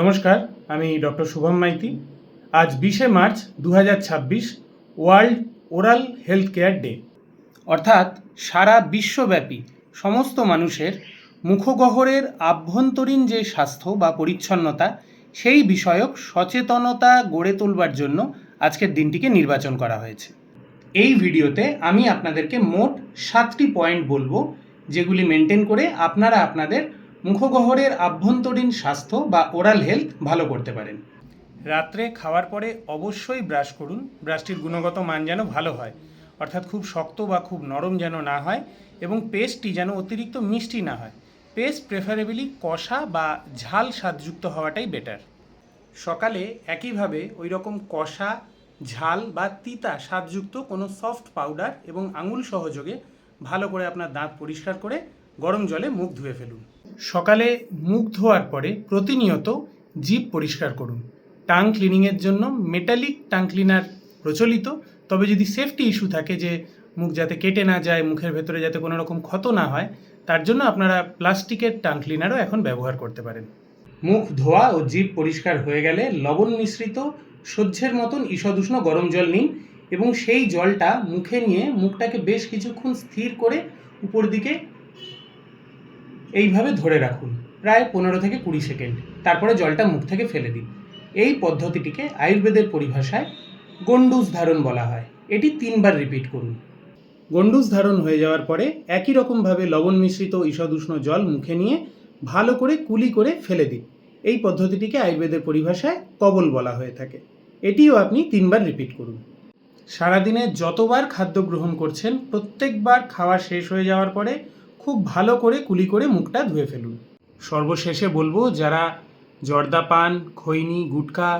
নমস্কার, আমি ডক্টর শুভম মাইতি। আজ 20শে March 2026 world oral health care day, অর্থাৎ সারা বিশ্বব্যাপী সমস্ত মানুষের মুখগহ্বরের আভ্যন্তরীণ যে স্বাস্থ্য বা পরিচ্ছন্নতা সেই বিষয়ক সচেতনতা গড়ে তোলবার জন্য আজকের দিনটিকে নির্বাচন করা হয়েছে। এই ভিডিওতে আমি আপনাদেরকে মোট 7টি পয়েন্ট বলবো, যেগুলি মেনটেন করে আপনারা আপনাদের মুখগহ্বরের আভ্যন্তরীণ স্বাস্থ্য বা ওরাল হেলথ ভালো করতে পারেন। রাত্রে খাওয়ার পরে অবশ্যই ব্রাশ করুন। ব্রাশটির গুণগত মান যেন ভালো হয়, অর্থাৎ খুব শক্ত বা খুব নরম যেন না হয়, এবং পেস্টটি যেন অতিরিক্ত মিষ্টি না হয়। পেস্ট প্রেফারেবলি কষা বা ঝাল স্বাদযুক্ত হওয়াটাই বেটার। সকালে একইভাবে ওই রকম কষা, ঝাল বা তিতা স্বাদযুক্ত কোনো সফট পাউডার এবং আঙুল সহযোগে ভালো করে আপনার দাঁত পরিষ্কার করে গরম জলে মুখ ধুয়ে ফেলুন। সকালে মুখ ধোয়ার পরে প্রতিনিয়ত জিভ পরিষ্কার করুন। টাং ক্লিনিংয়ের জন্য মেটালিক টাং ক্লিনার প্রচলিত, তবে যদি সেফটি ইস্যু থাকে যে মুখ যাতে কেটে না যায়, মুখের ভেতরে যাতে কোনো রকম ক্ষত না হয়, তার জন্য আপনারা প্লাস্টিকের টাং ক্লিনারও এখন ব্যবহার করতে পারেন। মুখ ধোয়া ও জিভ পরিষ্কার হয়ে গেলে লবণ মিশ্রিত সহ্যের মতন ঈষদ উষ্ণ গরম জল নিন এবং সেই জলটা মুখে নিয়ে মুখটাকে বেশ কিছুক্ষণ স্থির করে উপর দিকে এইভাবে ধরে রাখুন, প্রায় 15 থেকে 20 সেকেন্ড। তারপরে জলটা মুখ থেকে ফেলে দিন। এই পদ্ধতিটিকে আয়ুর্বেদের পরিভাষায় গন্ডুস ধারণ বলা হয়। এটি 3 বার রিপিট করুন। গন্ডুস ধারণ হয়ে যাওয়ার পরে একই রকমভাবে লবণ মিশ্রিত ঈষদ উষ্ণ জল মুখে নিয়ে ভালো করে কুলি করে ফেলে দিন। এই পদ্ধতিটিকে আয়ুর্বেদের পরিভাষায় কবল বলা হয়ে থাকে। এটিও আপনি 3 বার রিপিট করুন। সারাদিনে যতবার খাদ্য গ্রহণ করছেন প্রত্যেকবার খাওয়া শেষ হয়ে যাওয়ার পরে খুব ভালো করে কুলি করে মুখটা ধুয়ে ফেলুন। সর্বশেষে বলবো, যারা জর্দা পান, খৈনি, গুটখা,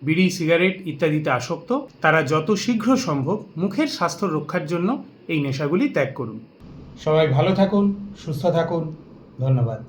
বিড়ি, সিগারেট ইত্যাদিতে আসক্ত, তারা যত শীঘ্র সম্ভব মুখের স্বাস্থ্য রক্ষার জন্য এই নেশাগুলি ত্যাগ করুন। সবাই ভালো থাকুন, সুস্থ থাকুন। ধন্যবাদ।